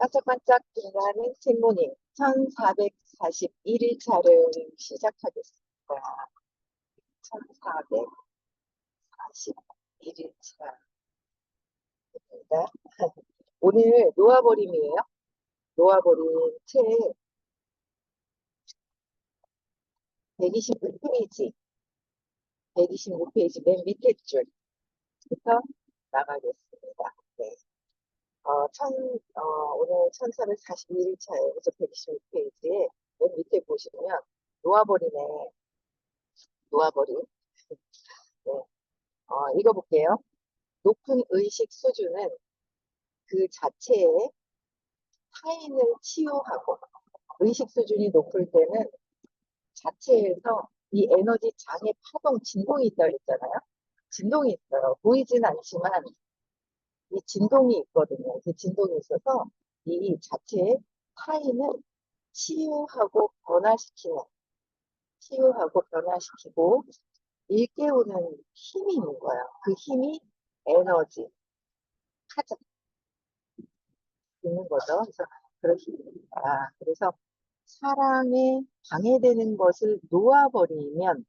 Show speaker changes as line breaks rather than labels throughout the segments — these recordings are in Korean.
반짝반짝 빛나는 굿모닝 1441일차를 시작하겠습니다. 1441일차입니다. 오늘 놓아버림이에요. 놓아버림 책 126페이지, 126페이지 맨 밑에 줄부터 나가겠습니다. 네. 오늘 1441일차에 그래서 126페이지에 맨 밑에 보시면 놓아버리네. 놓아버림. 네. 읽어볼게요. 높은 의식 수준은 그 자체에 타인을 치유하고, 의식 수준이 높을 때는 자체에서 이 에너지 장의 파동, 진동이 있다고 했잖아요. 진동이 있어요. 보이진 않지만 이 진동이 있거든요. 그 진동이 있어서 이 자체에 타인을 치유하고 변화시키는, 치유하고 변화시키고 일깨우는 힘이 있는 거예요. 그 힘이 에너지, 카자 있는 거죠. 그래서 그래서 사랑에 방해되는 것을 놓아버리면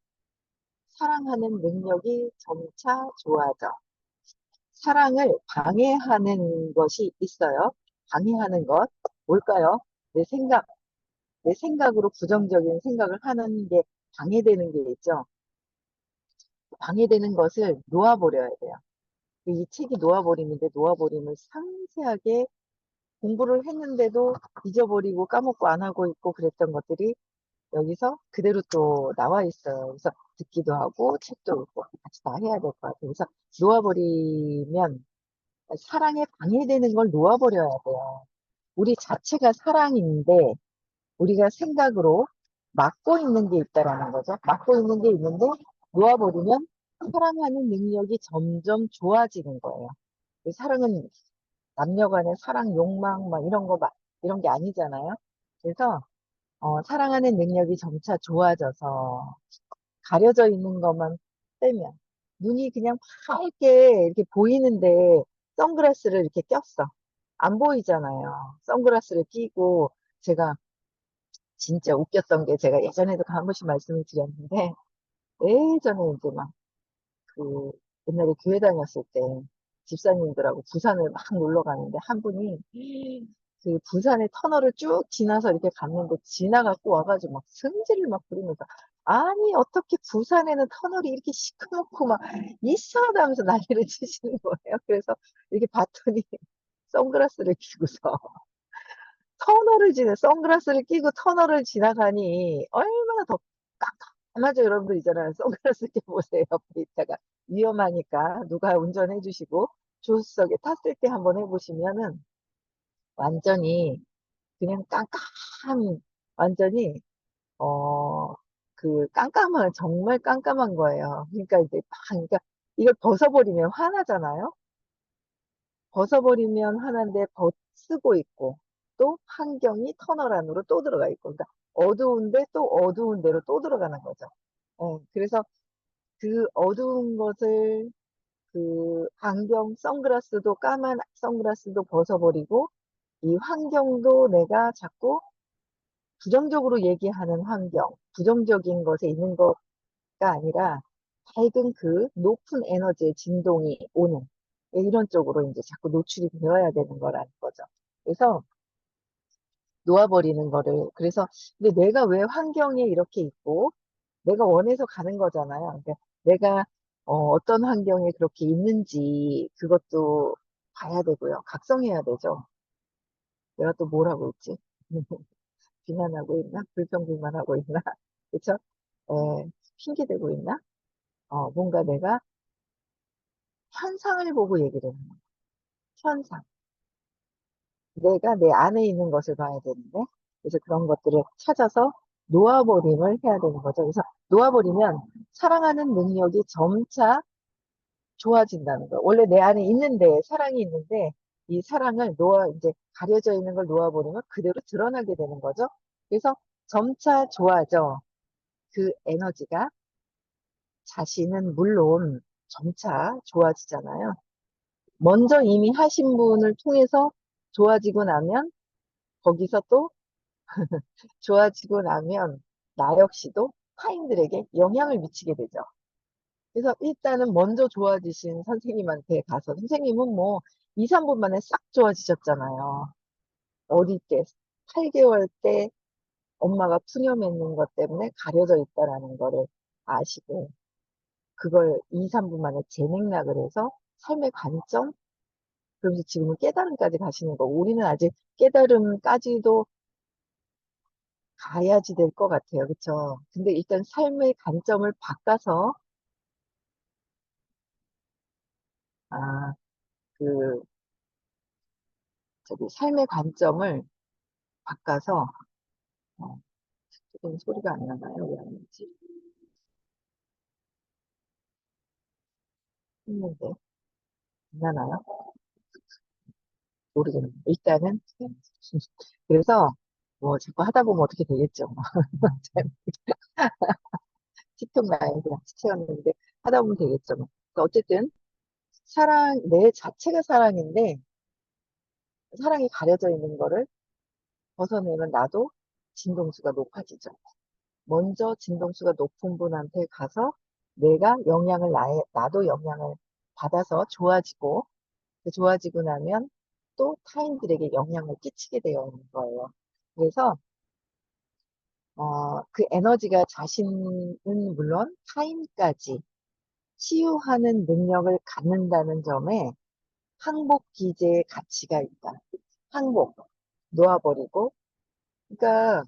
사랑하는 능력이 점차 좋아져. 사랑을 방해하는 것이 있어요. 방해하는 것 뭘까요? 내 생각, 내 생각으로 부정적인 생각을 하는 게 방해되는 게 있죠. 방해되는 것을 놓아버려야 돼요. 이 책이 놓아버림인데 놓아버림을 상세하게 공부를 했는데도 잊어버리고 까먹고 안 하고 있고 그랬던 것들이 여기서 그대로 또 나와 있어요. 그래서 듣기도 하고 책도 읽고 같이 다 해야 될 것 같아요. 그래서 놓아버리면 사랑에 방해되는 걸 놓아버려야 돼요. 우리 자체가 사랑인데 우리가 생각으로 막고 있는 게 있다라는 거죠. 막고 있는 게 있는데 놓아버리면 사랑하는 능력이 점점 좋아지는 거예요. 사랑은 남녀 간의 사랑, 욕망, 막 이런 거, 이런 게 아니잖아요. 그래서, 사랑하는 능력이 점차 좋아져서 가려져 있는 것만 빼면, 눈이 그냥 밝게 이렇게 보이는데 선글라스를 이렇게 꼈어. 안 보이잖아요. 선글라스를 끼고, 제가 진짜 웃겼던 게 제가 예전에도 한 번씩 말씀을 드렸는데, 예전에 이제 막 그 옛날에 교회 다녔을 때 집사님들하고 부산을 막 놀러 가는데 한 분이 그 부산의 터널을 쭉 지나서 이렇게 갔는데 지나갖고 와가지고 막 승질을 막 부리면서 아니 어떻게 부산에는 터널이 이렇게 시커멓고 막 이상하다면서 난리를 치시는 거예요. 그래서 이렇게 봤더니 선글라스를 끼고서 선글라스를 끼고 터널을 지나가니 얼마나 더 깜깜하죠. 여러분들 있잖아요. 선글라스 껴보세요. 옆에 있다가 위험하니까 누가 운전해 주시고 조수석에 탔을 때 한번 해보시면은 완전히 그냥 완전히 어 정말 깜깜한 거예요. 그러니까 이제 그러니까 이걸 벗어버리면 화나잖아요. 벗어버리면 하나인데 쓰고 있고 또 환경이 터널 안으로 또 들어가 있고 그러니까 어두운데 또 어두운 데로 또 들어가는 거죠. 그래서 그 어두운 것을 그 선글라스도 까만 선글라스도 벗어버리고 이 환경도 내가 자꾸 부정적으로 얘기하는 환경, 부정적인 것에 있는 것가 아니라 밝은 그 높은 에너지의 진동이 오는 이런 쪽으로 이제 자꾸 노출이 되어야 되는 거라는 거죠. 그래서 놓아버리는 거를 그래서 근데 내가 왜 환경에 이렇게 있고 내가 원해서 가는 거잖아요. 그러니까 내가 어떤 환경에 그렇게 있는지 그것도 봐야 되고요. 각성해야 되죠. 내가 또 뭘 하고 있지? 비난하고 있나? 불평불만하고 있나? 그쵸? 핑계대고 있나? 뭔가 내가 현상을 보고 얘기를 하는 거야. 현상. 내가 내 안에 있는 것을 봐야 되는데, 그래서 그런 것들을 찾아서 놓아버림을 해야 되는 거죠. 그래서 놓아버리면 사랑하는 능력이 점차 좋아진다는 거. 원래 내 안에 있는데, 사랑이 있는데, 이 사랑을 이제 가려져 있는 걸 놓아버리면 그대로 드러나게 되는 거죠. 그래서 점차 좋아져. 그 에너지가 자신은 물론 점차 좋아지잖아요. 먼저 이미 하신 분을 통해서 좋아지고 나면 거기서 또 좋아지고 나면 나 역시도 타인들에게 영향을 미치게 되죠. 그래서 일단은 먼저 좋아지신 선생님한테 가서 선생님은 뭐 2, 3분 만에 싹 좋아지셨잖아요. 어릴 때 8개월 때 엄마가 푸념했는 것 때문에 가려져 있다라는 거를 아시고 그걸 2, 3분 만에 재맥락을 해서 삶의 관점 그러면서 지금은 깨달음까지 가시는 거고 우리는 아직 깨달음까지도 가야지 될 것 같아요. 그쵸? 근데 일단 삶의 관점을 바꿔서 아, 그 저기 삶의 관점을 바꿔서 어, 조금 소리가 안 나나요? 왜 안 나지? 했는데 안 나나요? 모르겠네요. 일단은 그래서 뭐 자꾸 하다 보면 어떻게 되겠죠. 틱톡 라인 그냥 채웠는데 하다 보면 되겠죠. 뭐. 그러니까 어쨌든 사랑 내 자체가 사랑인데 사랑이 가려져 있는 거를 벗어내면 나도 진동수가 높아지죠. 먼저 진동수가 높은 분한테 가서 내가 영향을 나도 영향을 받아서 좋아지고 그 좋아지고 나면 또 타인들에게 영향을 끼치게 되어 있는 거예요. 그래서 그 에너지가 자신은 물론 타인까지 치유하는 능력을 갖는다는 점에 항복 기제의 가치가 있다. 항복, 놓아버리고. 그러니까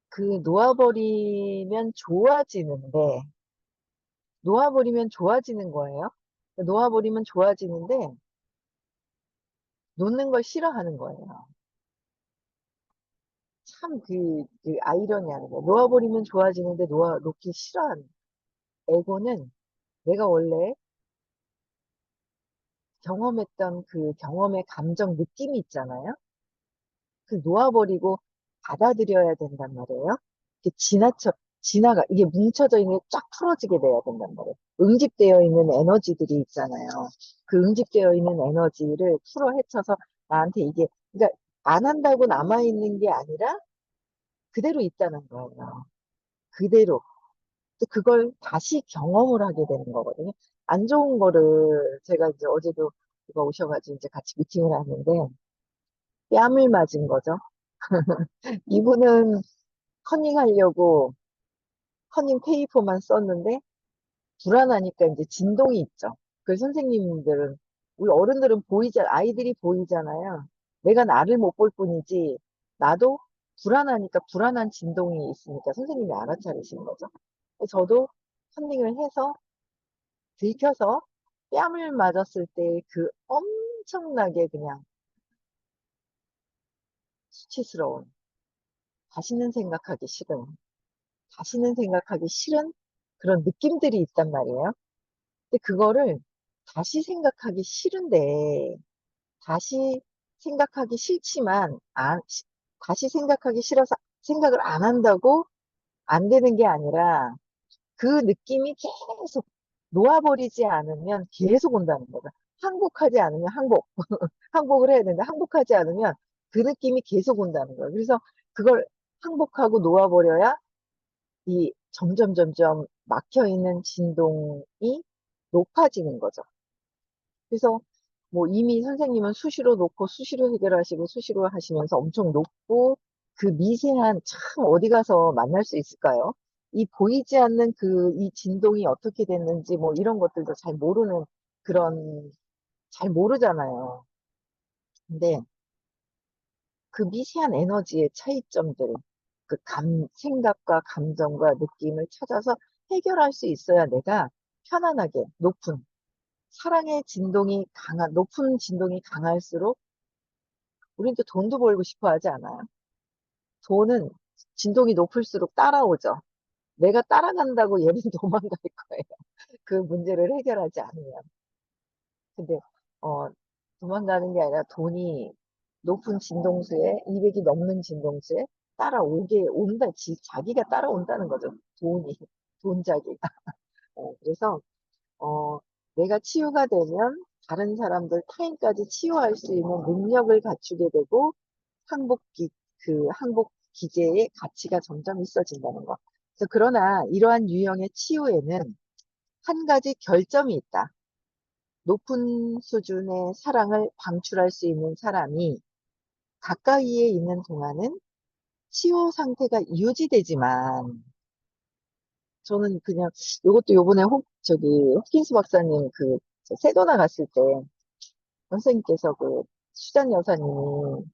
그 놓아버리면 좋아지는데, 놓아버리면 좋아지는 거예요. 놓아버리면 좋아지는데, 놓는 걸 싫어하는 거예요. 참 그 아이러니한 거. 놓아버리면 좋아지는데 놓기 싫어하는. 에고는 내가 원래 경험했던 그 경험의 감정 느낌이 있잖아요. 그 놓아버리고 받아들여야 된단 말이에요. 이게 이게 뭉쳐져 있는 게 쫙 풀어지게 돼야 된단 말이에요. 응집되어 있는 에너지들이 있잖아요. 그 응집되어 있는 에너지를 풀어 헤쳐서 나한테 이게, 그러니까 안 한다고 남아있는 게 아니라 그대로 있다는 거예요. 그대로. 그걸 다시 경험을 하게 되는 거거든요. 안 좋은 거를 제가 이제 어제도 누가 오셔가지고 이제 같이 미팅을 하는데 뺨을 맞은 거죠. 이분은 커닝하려고 커닝 페이퍼만 썼는데 불안하니까 이제 진동이 있죠. 그 선생님들은 우리 어른들은 아이들이 보이잖아요. 내가 나를 못 볼 뿐이지 나도 불안하니까 불안한 진동이 있으니까 선생님이 알아차리신 거죠. 저도 컨닝을 해서 들켜서 뺨을 맞았을 때 그 엄청나게 그냥 수치스러운 다시는 생각하기 싫은 다시는 생각하기 싫은 그런 느낌들이 있단 말이에요. 근데 그거를 다시 생각하기 싫은데, 다시 생각하기 싫지만, 다시 생각하기 싫어서 생각을 안 한다고 안 되는 게 아니라, 그 느낌이 계속 놓아버리지 않으면 계속 온다는 거다. 항복하지 않으면 항복을 해야 된다. 항복하지 않으면 그 느낌이 계속 온다는 거예요. 그래서 그걸 항복하고 놓아버려야 이 점점 막혀 있는 진동이 높아지는 거죠. 그래서 뭐 이미 선생님은 수시로 놓고 수시로 해결하시고 수시로 하시면서 엄청 높고 그 미세한 참 어디 가서 만날 수 있을까요? 이 보이지 않는 이 진동이 어떻게 됐는지 뭐 이런 것들도 잘 모르는 그런 잘 모르잖아요. 근데 그 미세한 에너지의 차이점들, 생각과 감정과 느낌을 찾아서 해결할 수 있어야 내가 편안하게 높은 진동이 강할수록 우린 또 돈도 벌고 싶어 하지 않아요? 돈은 진동이 높을수록 따라오죠. 내가 따라간다고 얘는 도망갈 거예요. 그 문제를 해결하지 않으면. 근데, 어, 도망가는 게 아니라 돈이 높은 진동수에, 200이 넘는 진동수에 자기가 따라온다는 거죠. 돈자기가. 그래서, 어, 내가 치유가 되면 다른 사람들, 타인까지 치유할 수 있는 능력을 갖추게 되고 항복 기제의 가치가 점점 있어진다는 거. 그래서 그러나 이러한 유형의 치유에는 한 가지 결점이 있다. 높은 수준의 사랑을 방출할 수 있는 사람이 가까이에 있는 동안은 치유 상태가 유지되지만, 저는 그냥 이것도 요번에 홉킨스 박사님 세도나 갔을 때 선생님께서 수잔 여사님이,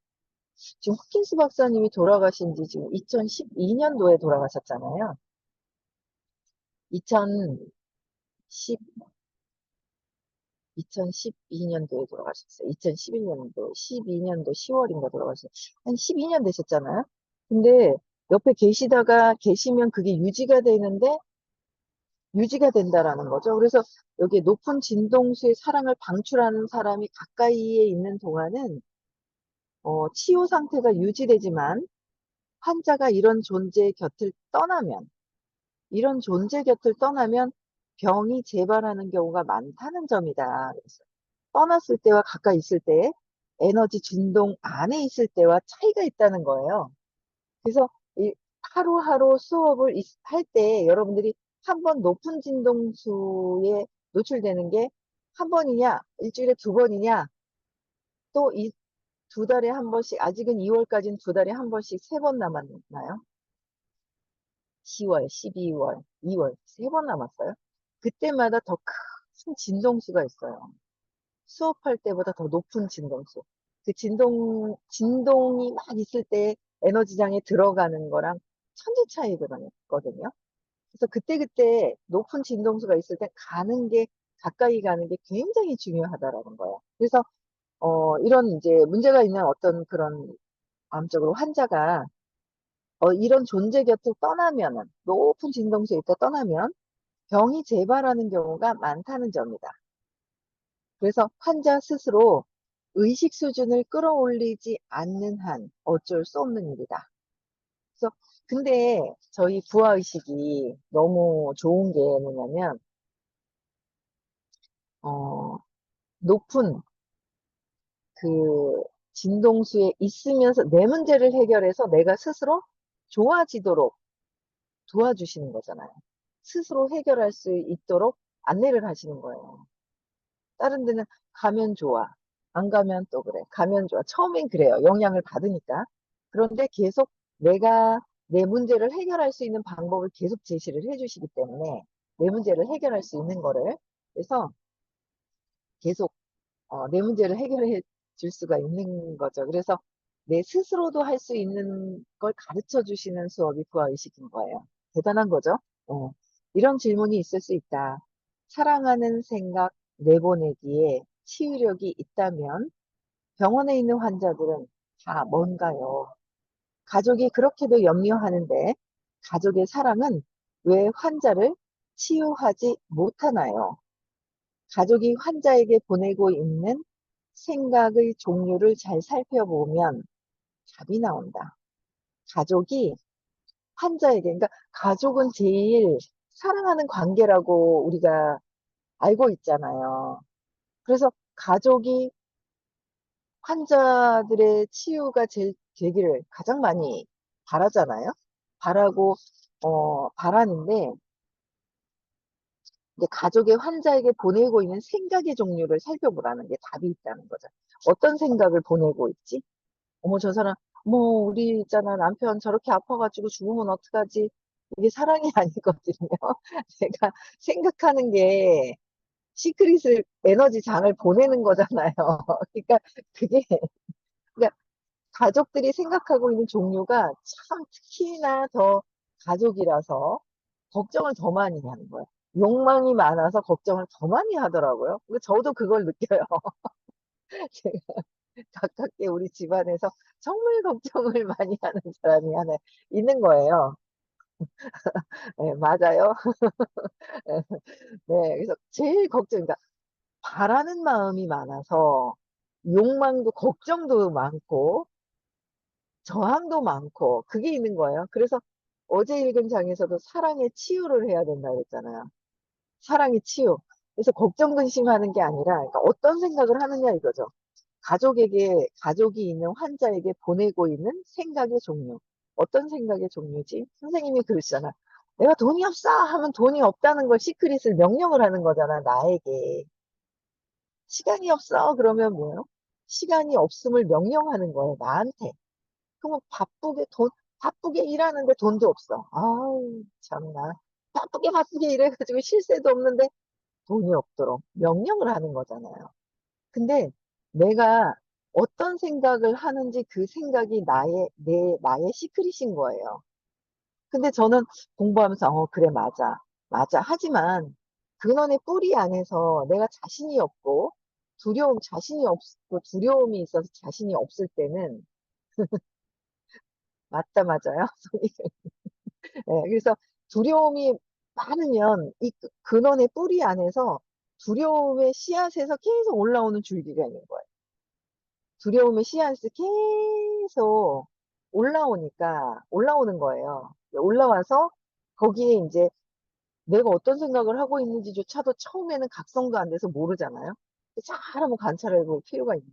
지금 홉킨스 박사님이 돌아가신 지 지금 2012년도에 돌아가셨잖아요. 2010, 2012년도에 돌아가셨어요. 2011년도, 12년도 10월인가 돌아가셨어요. 한 12년 되셨잖아요. 근데 옆에 계시면 그게 유지가 된다라는 거죠. 그래서 여기 높은 진동수의 사랑을 방출하는 사람이 가까이에 있는 동안은 치유 상태가 유지되지만, 환자가 이런 존재 곁을 떠나면 병이 재발하는 경우가 많다는 점이다. 그래서 떠났을 때와 가까이 있을 때 에너지 진동 안에 있을 때와 차이가 있다는 거예요. 그래서 이 하루하루 수업을 할 때 여러분들이 한 번 높은 진동수에 노출되는 게 한 번이냐, 일주일에 두 번이냐, 또 이 두 달에 한 번씩, 아직은 2월까지는 두 달에 한 번씩 세 번 남았나요? 10월, 12월, 2월 세 번 남았어요. 그때마다 더 큰 진동수가 있어요. 수업할 때보다 더 높은 진동수. 진동이 막 있을 때 에너지장에 들어가는 거랑 천지 차이거든요. 그래서 그때그때 높은 진동수가 있을 때 가까이 가는 게 굉장히 중요하다라는 거예요. 그래서, 이런 이제 문제가 있는 어떤 그런 암적으로 환자가, 이런 존재 곁을 높은 진동수에 있다 떠나면 병이 재발하는 경우가 많다는 점이다. 그래서 환자 스스로 의식 수준을 끌어올리지 않는 한 어쩔 수 없는 일이다. 그래서 근데 저희 부하의식이 너무 좋은 게 뭐냐면, 어, 높은 그 진동수에 있으면서 내 문제를 해결해서 내가 스스로 좋아지도록 도와주시는 거잖아요. 스스로 해결할 수 있도록 안내를 하시는 거예요. 다른 데는 가면 좋아, 안 가면 또 그래. 가면 좋아. 처음엔 그래요. 영향을 받으니까. 그런데 계속 내가 내 문제를 해결할 수 있는 방법을 계속 제시를 해주시기 때문에 내 문제를 해결할 수 있는 거를, 그래서 계속 내 문제를 해결해 줄 수가 있는 거죠. 그래서 내 스스로도 할 수 있는 걸 가르쳐 주시는 수업이 부하의식인 거예요. 대단한 거죠. 어, 이런 질문이 있을 수 있다. 사랑하는 생각 내보내기에 치유력이 있다면 병원에 있는 환자들은 다 뭔가요? 가족이 그렇게도 염려하는데 가족의 사랑은 왜 환자를 치유하지 못하나요? 가족이 환자에게 보내고 있는 생각의 종류를 잘 살펴보면 답이 나온다. 가족이 그러니까 가족은 제일 사랑하는 관계라고 우리가 알고 있잖아요. 그래서 가족이 환자들의 치유가 되기를 가장 많이 바라잖아요. 바라는데, 이제 가족의 환자에게 보내고 있는 생각의 종류를 살펴보라는 게 답이 있다는 거죠. 어떤 생각을 보내고 있지? 어머, 저 사람, 우리 있잖아. 남편 저렇게 아파가지고 죽으면 어떡하지? 이게 사랑이 아니거든요. 제가 생각하는 게 시크릿을, 에너지 장을 보내는 거잖아요. 그러니까 그게, 그러니까 가족들이 생각하고 있는 종류가 참 특히나 더 가족이라서 걱정을 더 많이 하는 거예요. 욕망이 많아서 걱정을 더 많이 하더라고요. 저도 그걸 느껴요. 제가 가깝게 우리 집안에서 정말 걱정을 많이 하는 사람이 하나 있는 거예요. 네, 맞아요. 네, 그래서 제일 그러니까 바라는 마음이 많아서 욕망도 걱정도 많고 저항도 많고 그게 있는 거예요. 그래서 어제 읽은 장에서도 사랑의 치유를 해야 된다고 했잖아요. 사랑의 치유. 그래서 걱정 근심하는 게 아니라 그러니까 어떤 생각을 하느냐 이거죠. 가족이 있는 환자에게 보내고 있는 생각의 종류. 어떤 생각의 종류지? 선생님이 그러시잖아. 내가 돈이 없어! 하면 돈이 없다는 걸 시크릿을 명령을 하는 거잖아, 나에게. 시간이 없어! 그러면 뭐예요? 시간이 없음을 명령하는 거예요, 나한테. 그러면 바쁘게 일하는데 돈도 없어. 아우, 참나. 바쁘게 일해가지고 쉴 새도 없는데 돈이 없도록 명령을 하는 거잖아요. 근데 내가 어떤 생각을 하는지 그 생각이 나의 시크릿인 거예요. 근데 저는 공부하면서, 그래, 맞아. 맞아. 하지만 근원의 뿌리 안에서 내가 자신이 없고, 자신이 없고, 두려움이 있어서 자신이 없을 때는, 맞다, 맞아요. 네, 그래서 두려움이 많으면 이 근원의 뿌리 안에서 두려움의 씨앗에서 계속 올라오는 줄기가 있는 거예요. 두려움의 씨앗이 계속 올라오는 거예요. 올라와서 거기에 이제 내가 어떤 생각을 하고 있는지조차도 처음에는 각성도 안 돼서 모르잖아요. 잘 한번 관찰해 볼 필요가 있는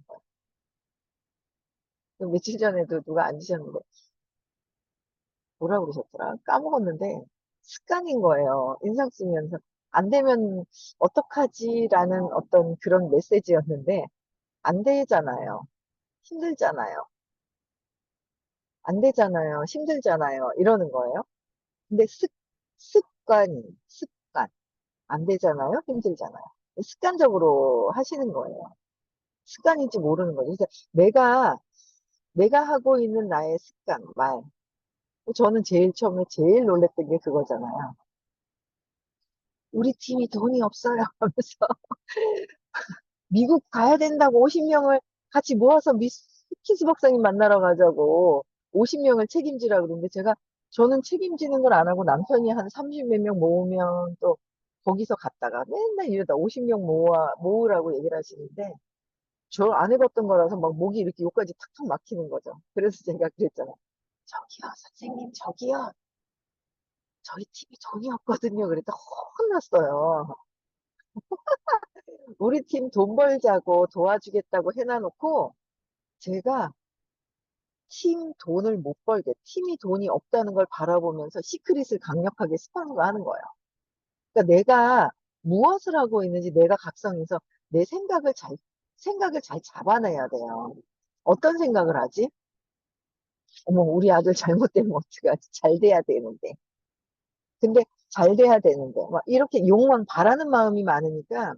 거예요. 며칠 전에도 누가 앉으셨는데 뭐라 그러셨더라? 까먹었는데 습관인 거예요. 인상 쓰면서 안 되면 어떡하지라는 어떤 그런 메시지였는데 안 되잖아요. 힘들잖아요. 안 되잖아요. 힘들잖아요. 이러는 거예요. 근데 습관. 안 되잖아요. 힘들잖아요. 습관적으로 하시는 거예요. 습관인지 모르는 거죠. 그래서 내가 하고 있는 나의 습관, 말. 저는 제일 처음에 제일 놀랬던 게 그거잖아요. 우리 팀이 돈이 없어요. 하면서 미국 가야 된다고 50명을 같이 모아서 미키스 박사님 만나러 가자고 50명을 책임지라 그러는데 저는 책임지는 걸 안 하고 남편이 한 30 몇 명 모으면 또 거기서 갔다가 맨날 이러다 50명 모으라고 얘기를 하시는데 저 안 해봤던 거라서 막 목이 이렇게 여기까지 탁탁 막히는 거죠. 그래서 제가 그랬잖아요. 저기요, 선생님, 저기요. 저희 팀이 돈이 없거든요. 그랬더니 혼났어요. 우리 팀 돈 벌자고 도와주겠다고 해놔놓고 제가 팀 돈을 못 벌게, 팀이 돈이 없다는 걸 바라보면서 시크릿을 강력하게 스파링을 하는 거예요. 그러니까 내가 무엇을 하고 있는지 내가 각성해서 내 생각을 잘 잡아내야 돼요. 어떤 생각을 하지? 어머, 우리 아들 잘못되면 어떡하지? 잘 돼야 되는데. 근데 잘 돼야 되는데. 막 이렇게 욕망 바라는 마음이 많으니까,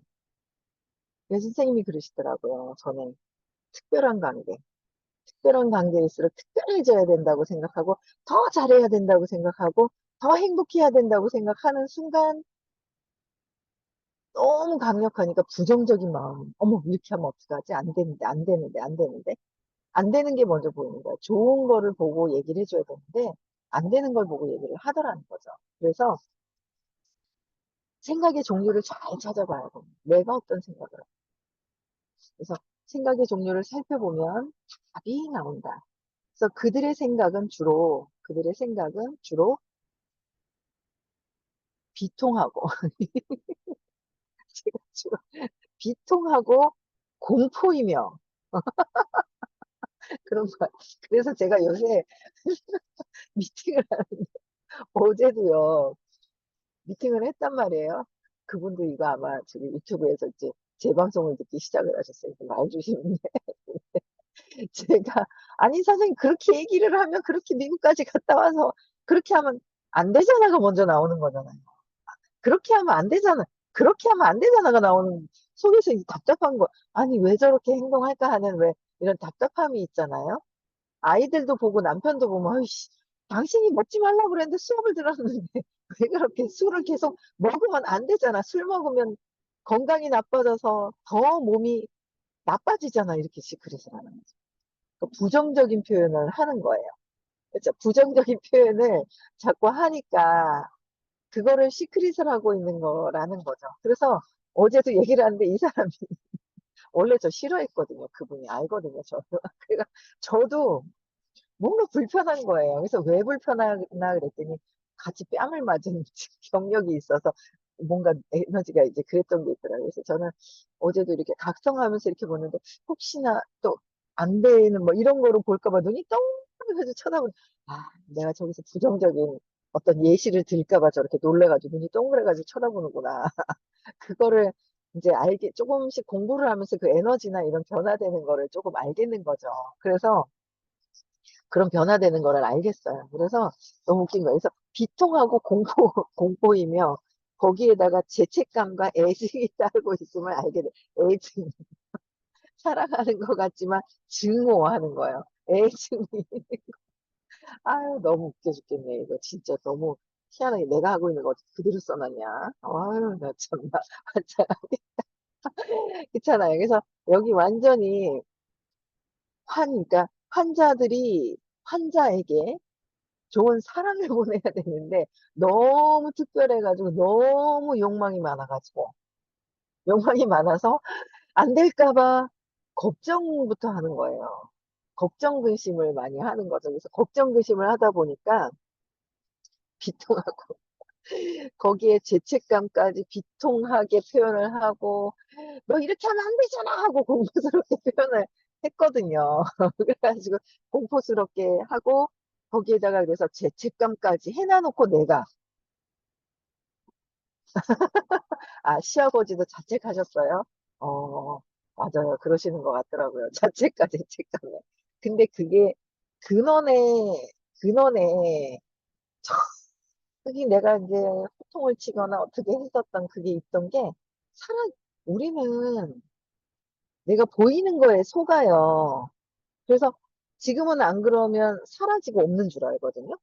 왜 선생님이 그러시더라고요. 저는 특별한 관계. 특별한 관계일수록 특별해져야 된다고 생각하고, 더 잘해야 된다고 생각하고, 더 행복해야 된다고 생각하는 순간, 너무 강력하니까 부정적인 마음. 어머, 이렇게 하면 어떡하지? 안 되는데, 안 되는데, 안 되는데. 안 되는 게 먼저 보이는 거야. 좋은 거를 보고 얘기를 해줘야 되는데, 안 되는 걸 보고 얘기를 하더라는 거죠. 그래서 생각의 종류를 잘 찾아봐야 됩니다. 내가 어떤 생각을 하고. 그래서 생각의 종류를 살펴보면 답이 나온다. 그래서 그들의 생각은 주로 비통하고, 주로 비통하고 공포이며, 그런 거야. 그래서 제가 요새 미팅을, 어제도요, 미팅을 했단 말이에요. 그분도 이거 아마 지금 유튜브에서 이제 제 방송을 듣기 시작을 하셨어요. 말 조심해. 제가, 아니, 선생님, 그렇게 얘기를 하면 그렇게 미국까지 갔다 와서 그렇게 하면 안 되잖아가 먼저 나오는 거잖아요. 그렇게 하면 안 되잖아. 그렇게 하면 안 되잖아가 나오는 속에서 이제 답답한 거. 아니, 왜 저렇게 행동할까 하는 왜 이런 답답함이 있잖아요. 아이들도 보고 남편도 보면, 아이씨, 당신이 먹지 말라고 그랬는데 수업을 들었는데 왜 그렇게 술을 계속 먹으면 안 되잖아. 술 먹으면 건강이 나빠져서 더 몸이 나빠지잖아. 이렇게 시크릿을 하는 거죠. 그 부정적인 표현을 하는 거예요. 그렇죠? 부정적인 표현을 자꾸 하니까 그거를 시크릿을 하고 있는 거라는 거죠. 그래서 어제도 얘기를 하는데 이 사람이 원래 저 싫어했거든요. 그분이 알거든요. 저도. 그러니까 저도 뭔가 불편한 거예요. 그래서 왜 불편하나 그랬더니 같이 뺨을 맞은 경력이 있어서 뭔가 에너지가 이제 그랬던 게 있더라고요. 그래서 저는 어제도 이렇게 각성하면서 이렇게 보는데 혹시나 또 안 되는 뭐 이런 거로 볼까 봐 눈이 동그래가지고 쳐다보는, 내가 저기서 부정적인 어떤 예시를 들까 봐 저렇게 놀래가지고 눈이 동그래가지고 쳐다보는구나. 그거를 이제 조금씩 공부를 하면서 그 에너지나 이런 변화되는 거를 조금 알겠는 거죠. 그래서 그런 변화되는 거를 알겠어요. 그래서 너무 웃긴 거예요. 그래서 비통하고 공포이며 거기에다가 죄책감과 애증이 따르고 있음을 알게 돼. 애증. 사랑하는 것 같지만 증오하는 거예요. 애증이. 아유, 너무 웃겨 죽겠네. 이거 진짜 너무 희한하게 내가 하고 있는 거 어떻게 그대로 써놨냐. 아유, 나 참나. 그렇잖아요. 그래서 여기 완전히 그러니까 환자들이 환자에게 좋은 사랑을 보내야 되는데 너무 특별해가지고 너무 욕망이 많아서 안 될까 봐 걱정부터 하는 거예요. 걱정 근심을 많이 하는 거죠. 그래서 걱정 근심을 하다 보니까 비통하고 거기에 죄책감까지 비통하게 표현을 하고 너 이렇게 하면 안 되잖아 하고 공포스럽게 표현을 했거든요. 그래가지고 공포스럽게 하고 거기에다가 그래서 죄책감까지 해놔놓고 내가 시아버지도 자책하셨어요? 어, 맞아요. 그러시는 것 같더라고요. 자책과 죄책감에. 근데 그게 근원에, 근원에, 저기 내가 이제 호통을 치거나 어떻게 했었던 그게 있던 게, 우리는 내가 보이는 거에 속아요. 그래서 지금은 안 그러면 사라지고 없는 줄 알거든요.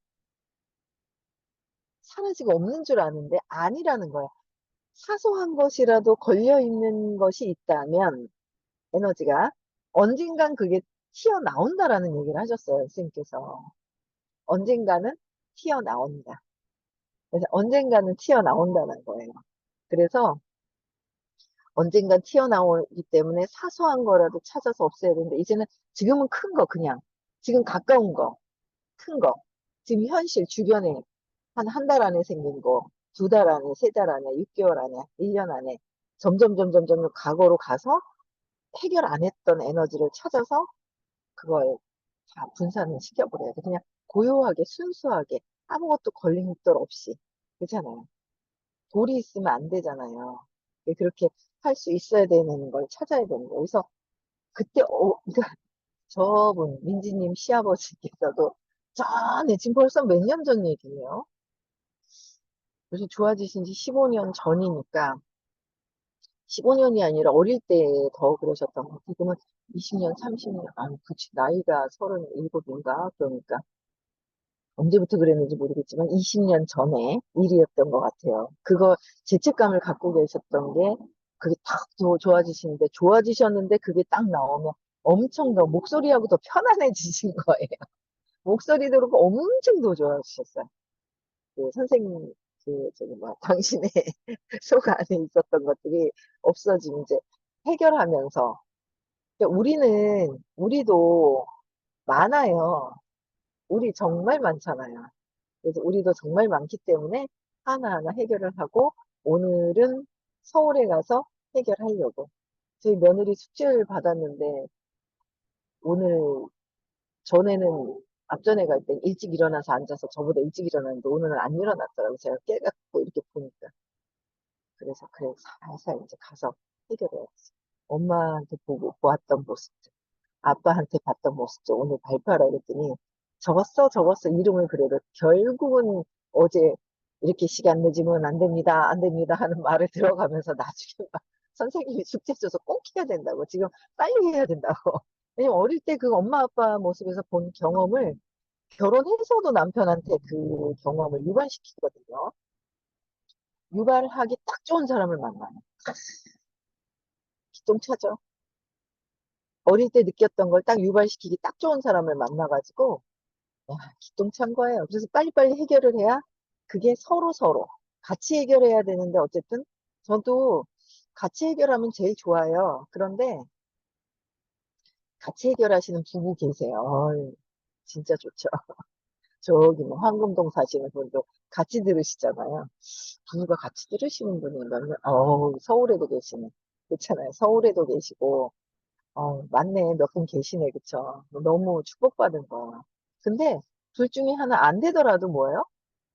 사라지고 없는 줄 아는데 아니라는 거예요. 사소한 것이라도 걸려 있는 것이 있다면 에너지가 언젠간 그게 튀어나온다라는 얘기를 하셨어요, 선생님께서. 언젠가는 튀어나온다. 그래서 언젠가는 튀어나온다는 거예요. 그래서 언젠간 튀어나오기 때문에 사소한 거라도 찾아서 없애야 되는데, 이제는 지금은 큰 거, 그냥. 지금 가까운 거, 큰 거. 지금 현실, 주변에 한 달 안에 생긴 거, 2달 안에, 3달 안에, 6개월 안에, 1년 안에 점점 과거로 가서 해결 안 했던 에너지를 찾아서 그걸 다 분산을 시켜버려야 돼. 그냥 고요하게, 순수하게, 아무것도 걸림돌 없이. 그렇잖아요. 돌이 있으면 안 되잖아요. 그렇게 할 수 있어야 되는 걸 찾아야 되는 거예요. 그래서 그때, 그러니까 저분, 민지님 시아버지께서도 전에, 지금 벌써 몇 년 전 얘기예요. 요즘 좋아지신 지 15년 전이니까, 15년이 아니라 어릴 때 더 그러셨던 것 같아요. 그러면 20년, 30년, 그치, 나이가 37인가? 그러니까. 언제부터 그랬는지 모르겠지만 20년 전에 일이었던 것 같아요. 그거 죄책감을 갖고 계셨던 게 그게 탁 좋아지시는데 좋아지셨는데 그게 딱 나오면 엄청 더 목소리하고 더 편안해지신 거예요. 목소리도 그렇고 엄청 더 좋아지셨어요. 그 선생님 저기 당신의 속 안에 있었던 것들이 없어지면 이제 해결하면서 그러니까 우리도 많아요. 우리 정말 많잖아요. 그래서 우리도 정말 많기 때문에 하나하나 해결을 하고 오늘은 서울에 가서 해결하려고. 저희 며느리 숙제를 받았는데 오늘 전에는 앞전에 갈 땐 일찍 일어나서 앉아서 저보다 일찍 일어났는데 오늘은 안 일어났더라고요. 제가 깨갖고 이렇게 보니까. 그래서 그래 살살 이제 가서 해결해야지. 엄마한테 보았던 모습들, 아빠한테 봤던 모습들 오늘 발표하라 그랬더니 적었어 이름을 그래도 결국은 어제 이렇게 시간 늦으면 안 됩니다 안 됩니다 하는 말을 들어가면서 나중에 막 선생님이 숙제 줘서 꼭 해야 된다고 지금 빨리 해야 된다고 왜냐면 어릴 때 그 엄마 아빠 모습에서 본 경험을 결혼해서도 남편한테 그 경험을 유발시키거든요. 유발하기 딱 좋은 사람을 만나요. 기똥차죠. 어릴 때 느꼈던 걸 딱 유발시키기 딱 좋은 사람을 만나가지고 기똥찬 거예요. 그래서 빨리빨리 해결을 해야 그게 서로 같이 해결해야 되는데 어쨌든 저도 같이 해결하면 제일 좋아요. 그런데 같이 해결하시는 부부 계세요. 진짜 좋죠. 저기 뭐 황금동 사시는 분도 같이 들으시잖아요. 부부가 같이 들으시는 분이 몇 명, 서울에도 계시네. 그렇잖아요. 서울에도 계시고, 맞네. 몇 분 계시네. 그쵸? 너무 축복받은 거. 근데 둘 중에 하나 안 되더라도 뭐예요?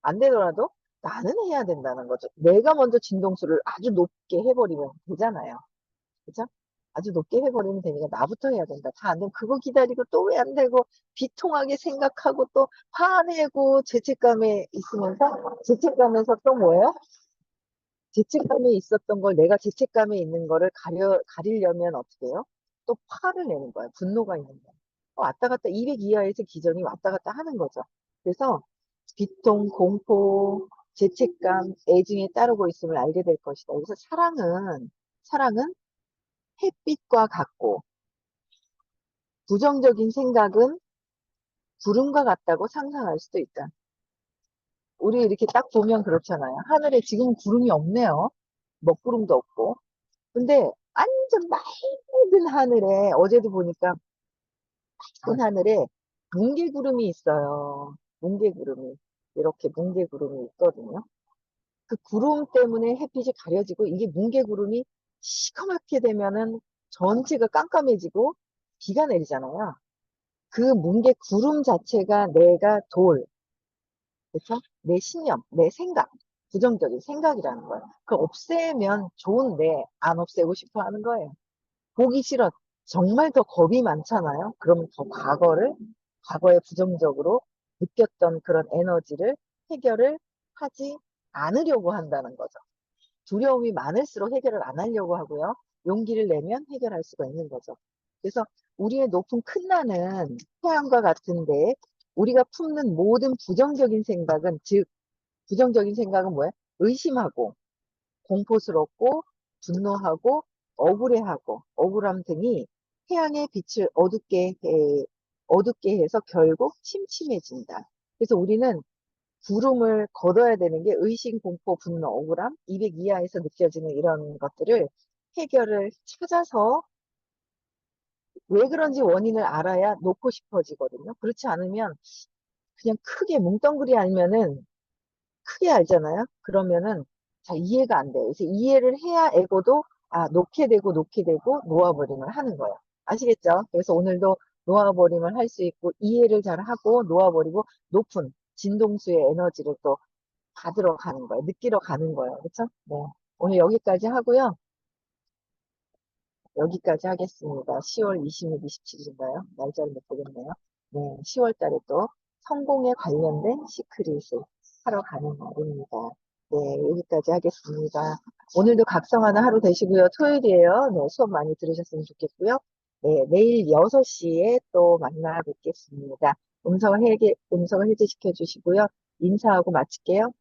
안 되더라도 나는 해야 된다는 거죠. 내가 먼저 진동수를 아주 높게 해버리면 되잖아요. 그죠? 아주 높게 해버리면 되니까 나부터 해야 된다. 다 안 되면 그거 기다리고 또 왜 안 되고 비통하게 생각하고 또 화내고 죄책감에 있으면서 죄책감에서 또 뭐예요? 죄책감에 있었던 걸 내가 죄책감에 있는 거를 가리려면 어떻게 해요? 또 화를 내는 거예요. 분노가 있는 거예요. 왔다 갔다 200 이하에서 기전이 왔다 갔다 하는 거죠. 그래서 비통, 공포, 죄책감, 애증에 따르고 있음을 알게 될 것이다. 그래서 사랑은 햇빛과 같고 부정적인 생각은 구름과 같다고 상상할 수도 있다. 우리 이렇게 딱 보면 그렇잖아요. 하늘에 지금 구름이 없네요. 먹구름도 없고. 근데 완전 맑은 하늘에 어제도 보니까 맑은 하늘에 뭉게구름이 있어요. 뭉게구름이 이렇게 뭉게구름이 있거든요. 그 구름 때문에 햇빛이 가려지고 이게 뭉게구름이 시커멓게 되면은 전체가 깜깜해지고 비가 내리잖아요. 그 뭉게 구름 자체가 내가 그렇죠? 내 신념, 내 생각, 부정적인 생각이라는 거예요. 그 없애면 좋은데 안 없애고 싶어 하는 거예요. 보기 싫어. 정말 더 겁이 많잖아요. 그러면 더 과거에 부정적으로 느꼈던 그런 에너지를 해결을 하지 않으려고 한다는 거죠. 두려움이 많을수록 해결을 안 하려고 하고요. 용기를 내면 해결할 수가 있는 거죠. 그래서 우리의 높은 큰 나는 태양과 같은데 우리가 품는 모든 부정적인 생각은 즉 부정적인 생각은 뭐예요? 의심하고 공포스럽고 분노하고 억울해하고 억울함 등이 태양의 빛을 어둡게 해서 결국 침침해진다. 그래서 우리는 구름을 걷어야 되는 게 의심, 공포, 분노, 억울함, 200 이하에서 느껴지는 이런 것들을 해결을 찾아서 왜 그런지 원인을 알아야 놓고 싶어지거든요. 그렇지 않으면 그냥 크게 뭉덩그리 알면은 크게 알잖아요. 그러면은 잘 이해가 안 돼요. 그래서 이해를 해야 에고도 놓게 되고 놓아버림을 하는 거예요. 아시겠죠? 그래서 오늘도 놓아버림을 할 수 있고 이해를 잘 하고 놓아버리고 높은 진동수의 에너지를 또 받으러 가는 거예요. 느끼러 가는 거예요. 그렇죠? 네. 오늘 여기까지 하고요. 여기까지 하겠습니다. 10월 26일, 27일인가요? 날짜를 못 보겠네요. 네, 10월 달에 또 성공에 관련된 시크릿을 하러 가는 날입니다. 네, 여기까지 하겠습니다. 오늘도 각성하는 하루 되시고요. 토요일이에요. 네, 수업 많이 들으셨으면 좋겠고요. 네, 내일 6시에 또 만나 뵙겠습니다. 음성을 해제 시켜 주시고요. 인사하고 마칠게요. 네.